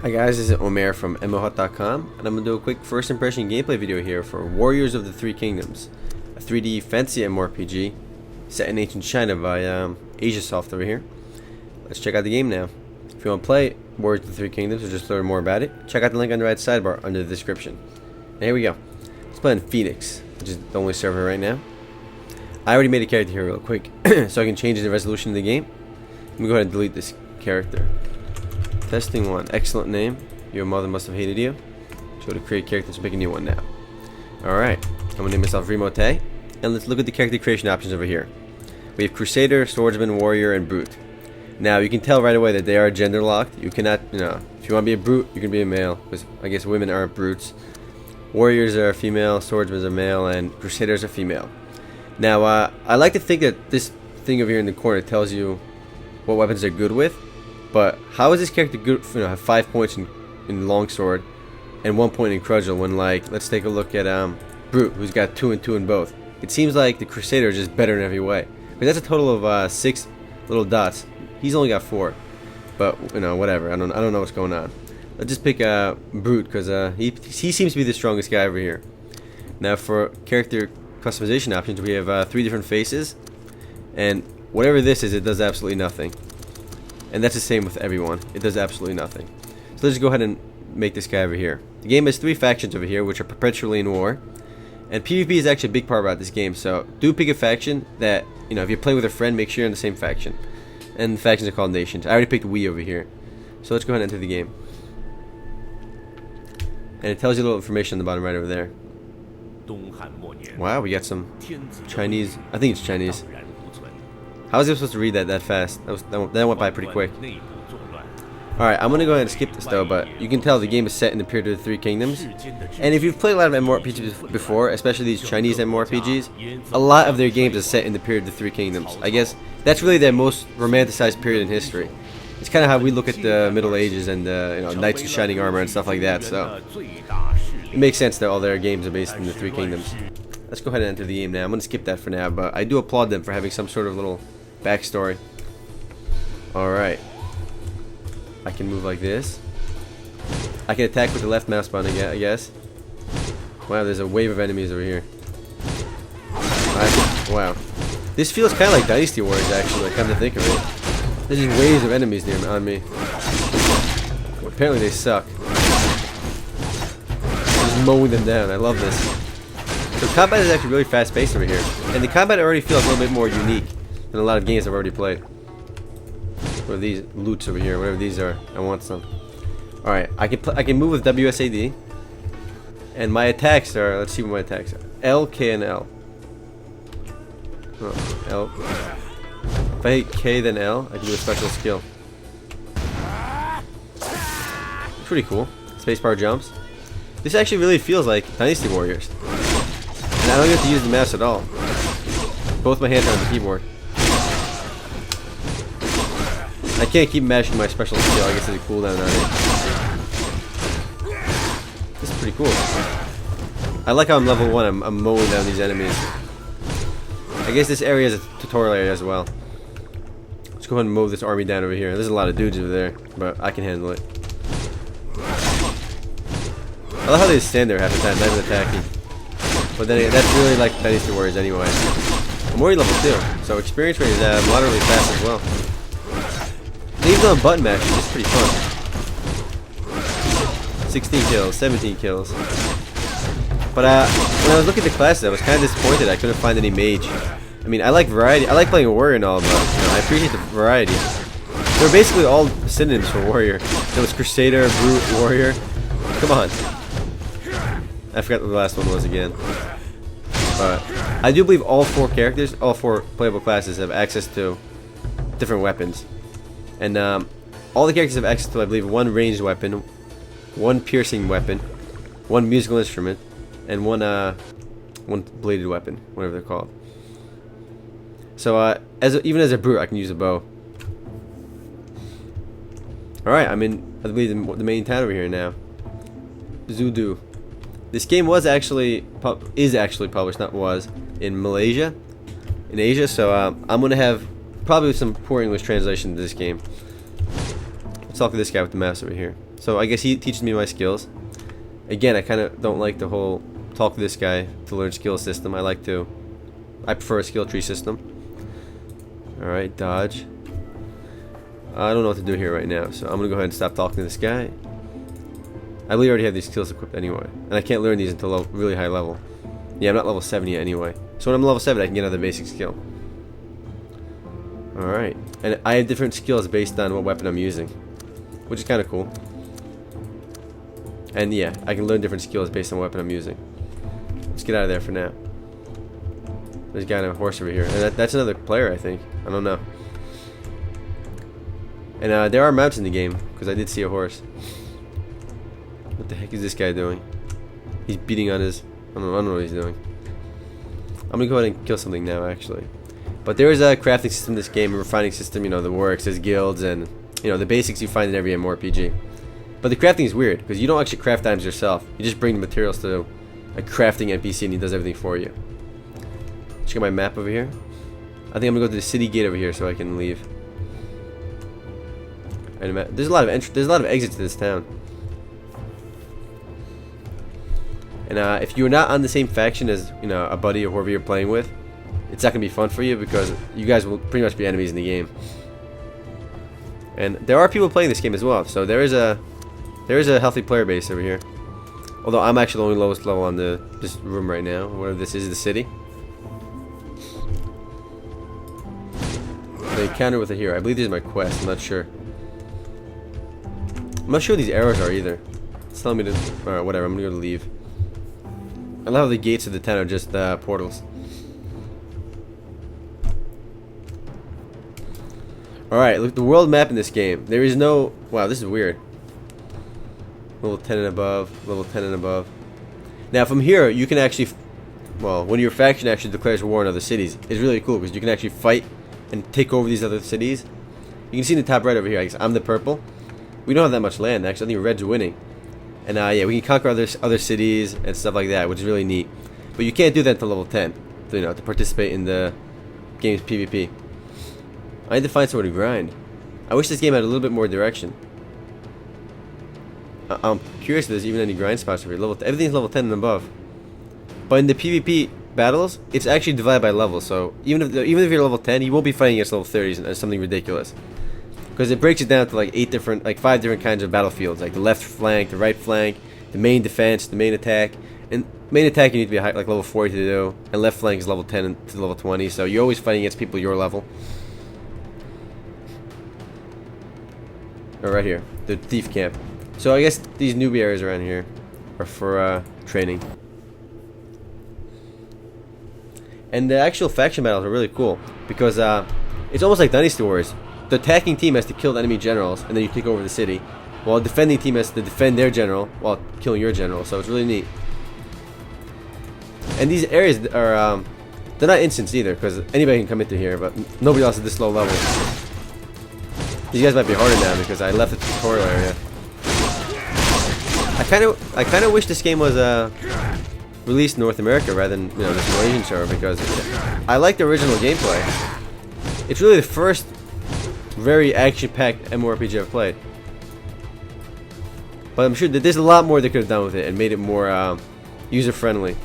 Hi guys, this is Omer from MMOHut.com, and I'm going to do a quick first impression gameplay video here for Warriors of the Three Kingdoms, a 3D fantasy MMORPG set in ancient China by AsiaSoft over here. Let's check out the game now. If you want to play Warriors of the Three Kingdoms or just learn more about it, check out the link on the right sidebar under the description. And here we go. Let's play in Phoenix, which is the only server right now. I already made a character here real quick, so I can change the resolution of the game. Let me go ahead and delete this character. Testing 1. Excellent name. Your mother must have hated you. Let's go to create characters and pick a new one now. Alright. I'm going to name myself Remote. And let's look at the character creation options over here. We have Crusader, Swordsman, Warrior, and Brute. Now, you can tell right away that they are gender locked. You cannot, if you want to be a Brute, you can be a male. Because I guess women aren't brutes. Warriors are female, Swordsmen are male, and Crusaders are female. Now, I like to think that this thing over here in the corner tells you what weapons they're good with. But how is this character good? Have 5 points in longsword and 1 point in cudgel when, like, let's take a look at Brute, who's got 2 and 2 in both. It seems like the Crusader is just better in every way. But that's a total of 6 little dots. He's only got 4. But whatever. I don't know what's going on. Let's just pick Brute because he seems to be the strongest guy over here. Now for character customization options, we have 3 different faces, and whatever this is, it does absolutely nothing. And that's the same with everyone. It does absolutely nothing. So let's just go ahead and make this guy over here. The game has 3 factions over here, which are perpetually in war. And PvP is actually a big part about this game. So do pick a faction that, if you're playing with a friend, make sure you're in the same faction. And the factions are called nations. I already picked we over here. So let's go ahead and enter the game. And it tells you a little information on the bottom right over there. Wow, we got some Chinese. I think it's Chinese. How was I supposed to read that fast? That went by pretty quick. Alright, I'm going to go ahead and skip this though, but you can tell the game is set in the period of the Three Kingdoms. And if you've played a lot of MMORPGs before, especially these Chinese MMORPGs, a lot of their games are set in the period of the Three Kingdoms. I guess that's really their most romanticized period in history. It's kind of how we look at the Middle Ages and knights in shining armor and stuff like that, so it makes sense that all their games are based in the Three Kingdoms. Let's go ahead and enter the game now. I'm going to skip that for now, but I do applaud them for having some sort of little backstory. Alright. I can move like this. I can attack with the left mouse button, I guess. Wow, there's a wave of enemies over here. Wow. This feels kind of like Dynasty Warriors, actually, come to think of it. There's just waves of enemies near on me. Well, apparently they suck. Just mowing them down. I love this. So combat is actually really fast-paced over here. And the combat already feels a little bit more unique than a lot of games I've already played. What are these loots over here? Whatever these are. I want some. Alright, I can move with WSAD. And my attacks are, let's see what my attacks are. L, K, and L. Oh, L. If I hit K then L, I can do a special skill. Pretty cool. Spacebar jumps. This actually really feels like Dynasty Warriors. And I don't get to use the mouse at all. Both my hands are on the keyboard. I can't keep mashing my special skill. I guess there's a cooldown on it. This is pretty cool. I like how I'm level 1. I'm mowing down these enemies. I guess this area is a tutorial area as well. Let's go ahead and mow this army down over here. There's a lot of dudes over there, but I can handle it. I love how they stand there half the time, not even attacking. But then that's really like Dynasty Warriors anyway. I'm already level 2, so experience rate is moderately fast as well. And even on button mashing, it's pretty fun. 16 kills, 17 kills. But when I was looking at the classes, I was kind of disappointed I couldn't find any mage. I mean, I like variety. I like playing a warrior and all, but I appreciate the variety. They're basically all synonyms for warrior. There was Crusader, Brute, Warrior. Come on. I forgot what the last one was again. But I do believe all 4 characters, all 4 playable classes have access to different weapons. And all the characters have access to, I believe, 1 ranged weapon, 1 piercing weapon, 1 musical instrument, and 1 bladed weapon, whatever they're called. So even as a brute, I can use a bow. Alright, I'm in, I believe, the main town over here now. Zudu. This game is actually published, not was, in Malaysia, in Asia. So I'm gonna have probably some poor English translation to this game. Let's talk to this guy with the mouse over here. So I guess he teaches me my skills. Again, I kind of don't like the whole talk to this guy to learn skill system. I prefer a skill tree system. Alright, dodge. I don't know what to do here right now, so I'm gonna go ahead and stop talking to this guy. I believe I already have these skills equipped anyway, and I can't learn these until really high level. Yeah, I'm not level 7 yet anyway. So when I'm level 7, I can get another basic skill. Alright, and I have different skills based on what weapon I'm using, which is kind of cool. And yeah, I can learn different skills based on what weapon I'm using. Let's get out of there for now. There's a guy on a horse over here, and that's another player, I think. I don't know. And there are mounts in the game, because I did see a horse. What the heck is this guy doing? He's beating on his... I don't know what he's doing. I'm gonna go ahead and kill something now, actually. But there is a crafting system in this game, a refining system, you know, that works. There's guilds, and, you know, the basics you find in every MMORPG. But the crafting is weird, because you don't actually craft items yourself. You just bring the materials to a crafting NPC, and he does everything for you. Check out my map over here. I think I'm gonna go to the city gate over here so I can leave. And there's a lot of exits to this town. And if you're not on the same faction as, you know, a buddy or whoever you're playing with, it's not gonna be fun for you because you guys will pretty much be enemies in the game. And there are people playing this game as well, so there is a healthy player base over here. Although I'm actually the only lowest level on this room right now, whatever this is, the city. The encounter with a hero. I believe this is my quest. I'm not sure. I'm not sure what these arrows are either. It's telling me to... Alright, whatever. I'm gonna go to leave. I love how the gates of the town are just portals. Alright, look, the world map in this game. There is no... Wow, this is weird. Level 10 and above. Level 10 and above. Now, from here, you can actually... Well, when your faction actually declares war on other cities, it's really cool because you can actually fight and take over these other cities. You can see in the top right over here, I guess I'm the purple. We don't have that much land, actually. I think red's winning. And yeah, we can conquer other cities and stuff like that, which is really neat. But you can't do that until level 10, you know, to participate in the game's PvP. I need to find somewhere to grind. I wish this game had a little bit more direction. I'm curious if there's even any grind spots over here. Everything's level 10 and above. But in the PvP battles, it's actually divided by level. So even if you're level 10, you won't be fighting against level 30s and something ridiculous. Because it breaks it down to like 5 different kinds of battlefields, like the left flank, the right flank, the main defense, the main attack. And main attack you need to be like level 40 to do, and left flank is level 10 to level 20. So you're always fighting against people your level. Oh, right here, the thief camp. So I guess these newbie areas around here are for training. And the actual faction battles are really cool because it's almost like Dynasty Wars. The attacking team has to kill the enemy generals, and then you take over the city, while the defending team has to defend their general while killing your general. So it's really neat. And these areas are they're not instants either, because anybody can come into here, but nobody else at this low level. These guys might be harder now because I left the tutorial area. I kind of wish this game was released in North America rather than, you know, this Malaysian server, because I like the original gameplay. It's really the first very action-packed MMORPG I've played. But I'm sure that there's a lot more they could have done with it and made it more user-friendly.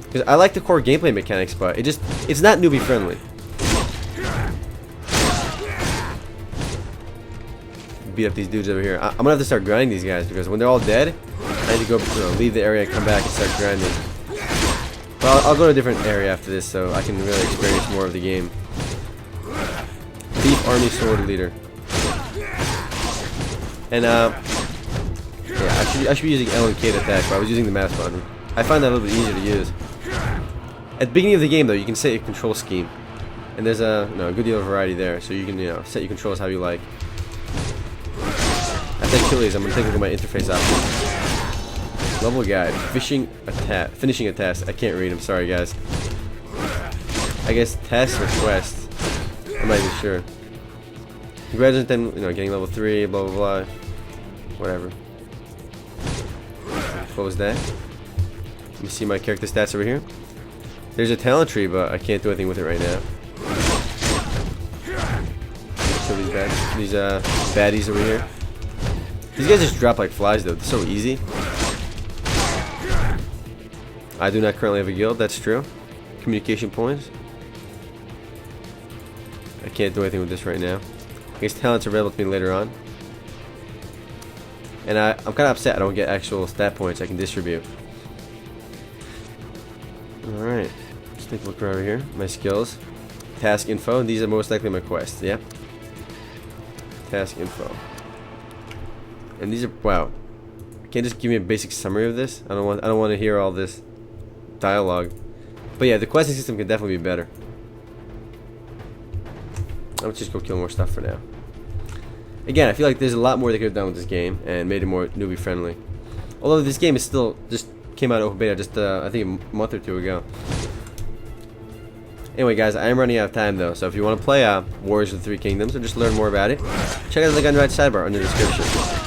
Because I like the core gameplay mechanics, but it's not newbie-friendly. Beat up these dudes over here. I'm gonna have to start grinding these guys because when they're all dead, I need to go, you know, leave the area and come back and start grinding. But I'll go to a different area after this so I can really experience more of the game. Thief Army Sword Leader. And yeah, I should be using L and K to attack, but I was using the mouse button. I find that a little bit easier to use. At the beginning of the game, though, you can set your control scheme, and there's a good deal of variety there, so you can set your controls how you like. After I kill these, I'm gonna take a look at my interface options. Level guide, finishing a task. I can't read. I'm sorry, guys. I guess tasks or quests. I'm not even sure. Congratulations, getting level 3, blah blah blah. Whatever. Close that. Let me see my character stats over here. There's a talent tree, but I can't do anything with it right now. Kill these baddies over here. These guys just drop like flies though. It's so easy. I do not currently have a guild. That's true. Communication points. I can't do anything with this right now. I guess talents are available to me later on. And I'm kind of upset I don't get actual stat points I can distribute. Alright. Let's take a look right over here. My skills. Task info. These are most likely my quests. Yep. Task info. And these are, wow. Can't just give me a basic summary of this? I don't want to hear all this dialogue. But yeah, the questing system could definitely be better. Let's just go kill more stuff for now. Again, I feel like there's a lot more they could have done with this game and made it more newbie friendly. Although this game is still just came out of open beta just I think a month or two ago. Anyway, guys, I am running out of time though, so if you want to play Warriors of the Three Kingdoms or just learn more about it, check out the link on the right sidebar under the description.